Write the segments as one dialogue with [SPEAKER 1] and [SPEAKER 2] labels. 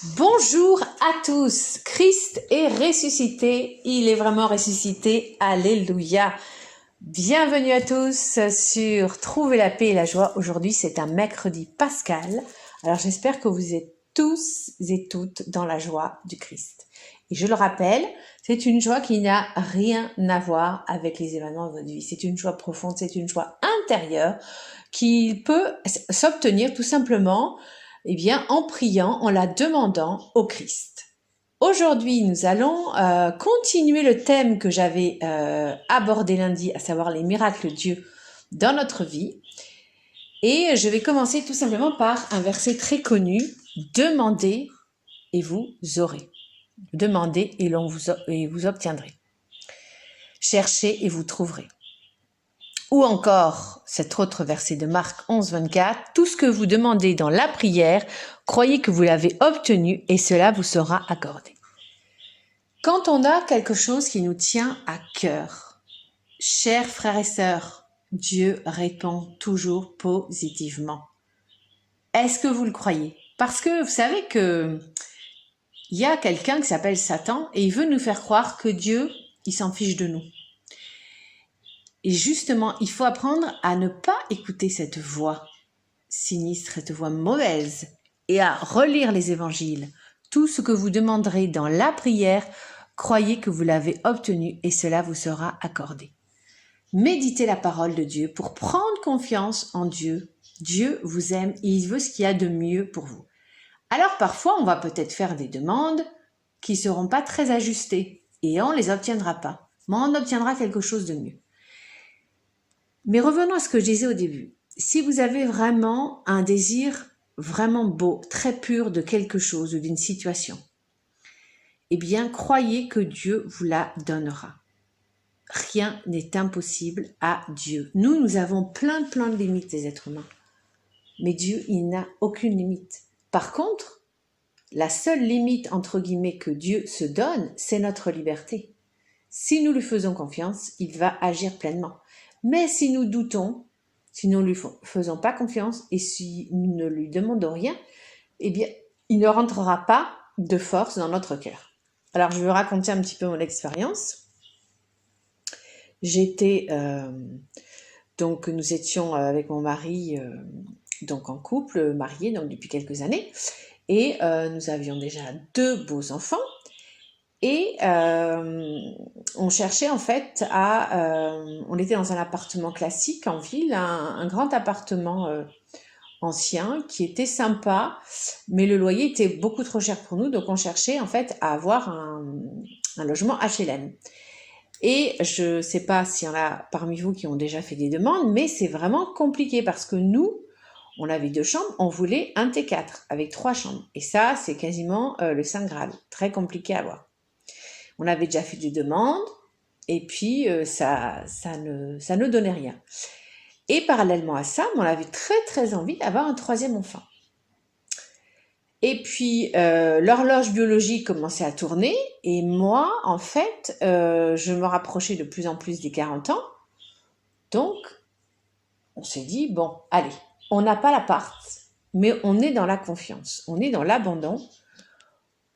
[SPEAKER 1] Bonjour à tous, Christ est ressuscité, il est vraiment ressuscité, alléluia. Bienvenue à tous sur Trouver la paix et la joie. Aujourd'hui c'est un mercredi pascal, alors j'espère que vous êtes tous et toutes dans la joie du Christ. Et je le rappelle, c'est une joie qui n'a rien à voir avec les événements de votre vie, c'est une joie profonde, c'est une joie intérieure qui peut s'obtenir tout simplement en priant, en la demandant au Christ. Aujourd'hui, nous allons continuer le thème que j'avais abordé lundi, à savoir les miracles de Dieu dans notre vie. Et je vais commencer tout simplement par un verset très connu, « Demandez et vous aurez. Demandez et vous obtiendrez. Cherchez et vous trouverez. » Ou encore, cet autre verset de Marc 11, 24, « Tout ce que vous demandez dans la prière, croyez que vous l'avez obtenu et cela vous sera accordé. » Quand on a quelque chose qui nous tient à cœur, chers frères et sœurs, Dieu répond toujours positivement. Est-ce que vous le croyez? Parce que vous savez que il y a quelqu'un qui s'appelle Satan et il veut nous faire croire que Dieu, il s'en fiche de nous. Et justement, il faut apprendre à ne pas écouter cette voix sinistre, cette voix mauvaise, et à relire les évangiles. Tout ce que vous demanderez dans la prière, croyez que vous l'avez obtenu et cela vous sera accordé. Méditez la parole de Dieu pour prendre confiance en Dieu. Dieu vous aime et il veut ce qu'il y a de mieux pour vous. Alors parfois, on va peut-être faire des demandes qui ne seront pas très ajustées et on ne les obtiendra pas, mais on obtiendra quelque chose de mieux. Mais revenons à ce que je disais au début. Si vous avez vraiment un désir vraiment beau, très pur de quelque chose ou d'une situation, eh bien, croyez que Dieu vous la donnera. Rien n'est impossible à Dieu. Nous avons plein de limites, les êtres humains. Mais Dieu, il n'a aucune limite. Par contre, la seule limite, entre guillemets, que Dieu se donne, c'est notre liberté. Si nous lui faisons confiance, il va agir pleinement. Mais si nous doutons, si nous ne lui faisons pas confiance et si nous ne lui demandons rien, eh bien, il ne rentrera pas de force dans notre cœur. Alors, je vais raconter un petit peu mon expérience. Donc nous étions avec mon mari donc en couple, mariés donc depuis quelques années, et nous avions déjà 2 beaux enfants. Et on cherchait en fait on était dans un appartement classique en ville, un grand appartement ancien qui était sympa, mais le loyer était beaucoup trop cher pour nous, donc on cherchait en fait à avoir un logement HLM. Et je ne sais pas s'il y en a parmi vous qui ont déjà fait des demandes, mais c'est vraiment compliqué parce que nous, on avait 2 chambres, on voulait un T4 avec 3 chambres. Et ça, c'est quasiment le Saint Graal, très compliqué à avoir. On avait déjà fait des demandes et puis ça ne donnait rien. Et parallèlement à ça, on avait très envie d'avoir un 3e enfant. Et puis l'horloge biologique commençait à tourner et moi, en fait, je me rapprochais de plus en plus des 40 ans. Donc, on s'est dit, bon, allez, on n'a pas l'appart, mais on est dans la confiance, on est dans l'abandon,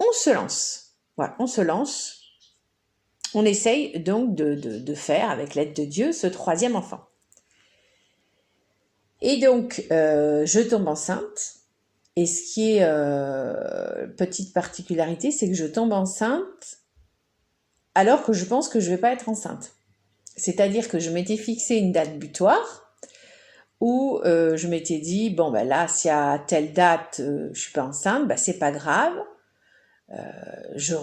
[SPEAKER 1] on se lance. Voilà, on se lance. On essaye donc de faire, avec l'aide de Dieu, ce 3e enfant. Et donc, je tombe enceinte. Et ce qui est petite particularité, c'est que je tombe enceinte alors que je pense que je ne vais pas être enceinte. C'est-à-dire que je m'étais fixé une date butoir où je m'étais dit, bon, ben là, si à telle date, je ne suis pas enceinte, ben, c'est pas grave. Je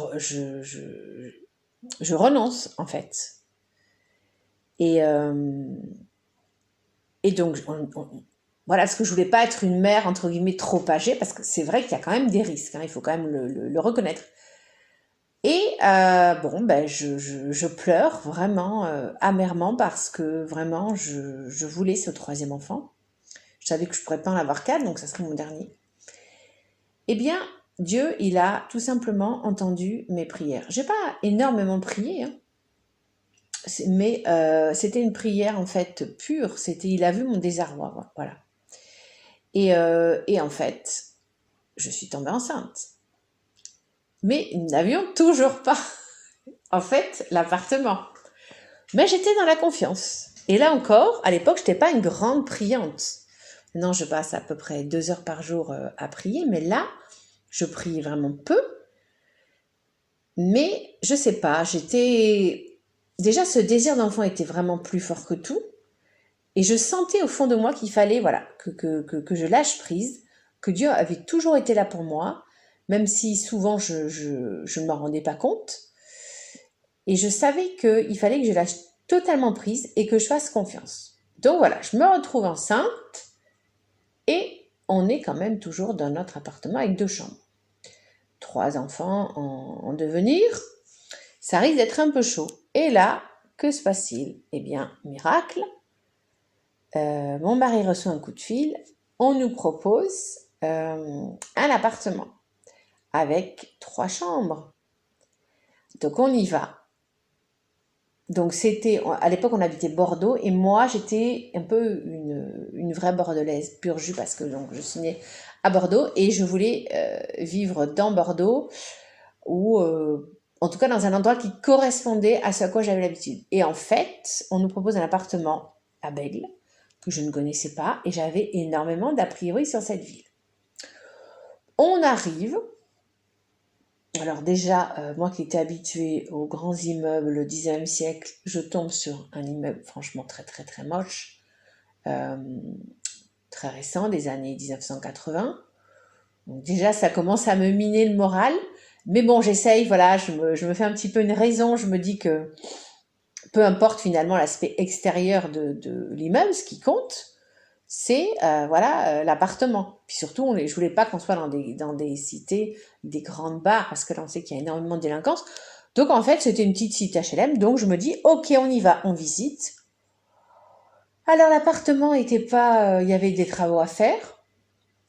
[SPEAKER 1] renonce, en fait. Et donc, voilà, parce que je voulais pas être une mère, entre guillemets, trop âgée, parce que c'est vrai qu'il y a quand même des risques, hein, il faut quand même le reconnaître. Et je pleure vraiment amèrement parce que vraiment, je voulais ce 3e enfant. Je savais que je pourrais pas en avoir 4, donc ça serait mon dernier. Eh bien, Dieu, il a tout simplement entendu mes prières. J'ai pas énormément prié, hein, mais c'était une prière en fait pure. Il a vu mon désarroi, voilà. Et en fait, je suis tombée enceinte. mais nous n'avions toujours pas, en fait, l'appartement. Mais j'étais dans la confiance. Et là encore, à l'époque, je n'étais pas une grande priante. Maintenant, je passe à peu près 2 heures par jour à prier, mais là, je priais vraiment peu. Mais je sais pas, j'étais... Déjà, ce désir d'enfant était vraiment plus fort que tout. Et je sentais au fond de moi qu'il fallait, voilà, que je lâche prise, que Dieu avait toujours été là pour moi, même si souvent je ne m'en rendais pas compte. Et je savais qu'il fallait que je lâche totalement prise et que je fasse confiance. Donc voilà, je me retrouve enceinte et on est quand même toujours dans notre appartement avec 2 chambres. 3 enfants en devenir, ça risque d'être un peu chaud. Et là, que se passe-t-il? Eh bien, miracle, mon mari reçoit un coup de fil, on nous propose un appartement avec 3 chambres. Donc on y va. Donc c'était, à l'époque on habitait Bordeaux et moi j'étais un peu une vraie bordelaise, pur jus parce que donc, je suis née à Bordeaux et je voulais vivre dans Bordeaux ou en tout cas dans un endroit qui correspondait à ce à quoi j'avais l'habitude. Et en fait, on nous propose un appartement à Bègle que je ne connaissais pas et j'avais énormément d'a priori sur cette ville. On arrive. Alors déjà, moi qui étais habituée aux grands immeubles du XIXe siècle, je tombe sur un immeuble franchement très très très moche, euh, très récent, des années 1980. Donc déjà, ça commence à me miner le moral. Mais bon, j'essaye, voilà, je me fais un petit peu une raison. Je me dis que peu importe finalement l'aspect extérieur de l'immeuble, ce qui compte, c'est voilà l'appartement. Puis surtout, je voulais pas qu'on soit dans des cités, des grandes bars, parce que là on sait qu'il y a énormément de délinquance. Donc en fait, c'était une petite cité HLM, donc je me dis, ok, on y va, on visite. Alors l'appartement était pas, il y avait des travaux à faire,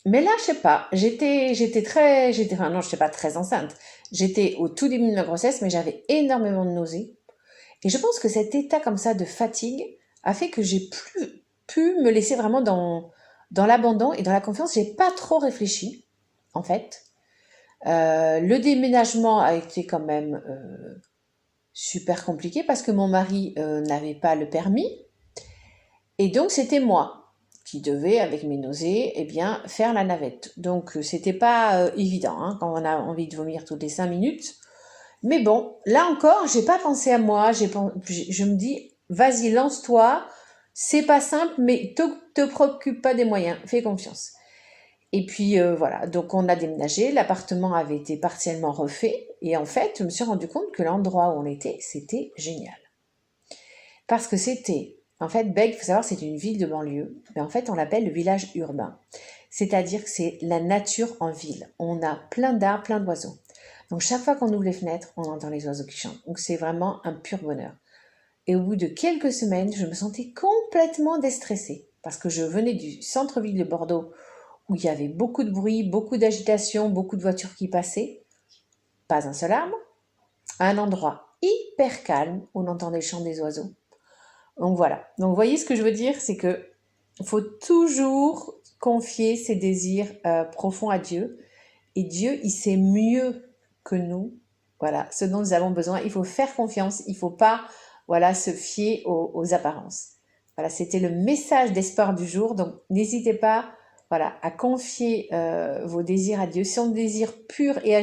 [SPEAKER 1] mais là je sais pas, enfin non, je n'étais pas très enceinte. J'étais au tout début de ma grossesse, mais j'avais énormément de nausées. Et je pense que cet état comme ça de fatigue a fait que j'ai plus pu me laisser vraiment dans l'abandon et dans la confiance. J'ai pas trop réfléchi, en fait. Le déménagement a été quand même super compliqué parce que mon mari n'avait pas le permis. Et donc, c'était moi qui devais, avec mes nausées, eh bien, faire la navette. Donc, c'était pas évident hein, quand on a envie de vomir toutes les 5 minutes. Mais bon, là encore, j'ai pas pensé à moi. Je me dis, vas-y, lance-toi. C'est pas simple, mais te préoccupe pas des moyens. Fais confiance. Et puis voilà, donc on a déménagé. L'appartement avait été partiellement refait. Et en fait, je me suis rendu compte que l'endroit où on était, c'était génial. Parce que c'était, en fait, Bègue, il faut savoir, c'est une ville de banlieue. Mais en fait, on l'appelle le village urbain. C'est-à-dire que c'est la nature en ville. On a plein d'arbres, plein d'oiseaux. Donc chaque fois qu'on ouvre les fenêtres, on entend les oiseaux qui chantent. Donc c'est vraiment un pur bonheur. Et au bout de quelques semaines, je me sentais complètement déstressée parce que je venais du centre-ville de Bordeaux où il y avait beaucoup de bruit, beaucoup d'agitation, beaucoup de voitures qui passaient, pas un seul arbre, à un endroit hyper calme où on entendait le chant des oiseaux. Donc voilà. Donc vous voyez ce que je veux dire, c'est que faut toujours confier ses désirs profonds à Dieu. Et Dieu, il sait mieux que nous, voilà, ce dont nous avons besoin. Il faut faire confiance, il ne faut pas, voilà, se fier aux apparences. Voilà, c'était le message d'espoir du jour. Donc, n'hésitez pas, voilà, à confier vos désirs à Dieu. Si on désire pur et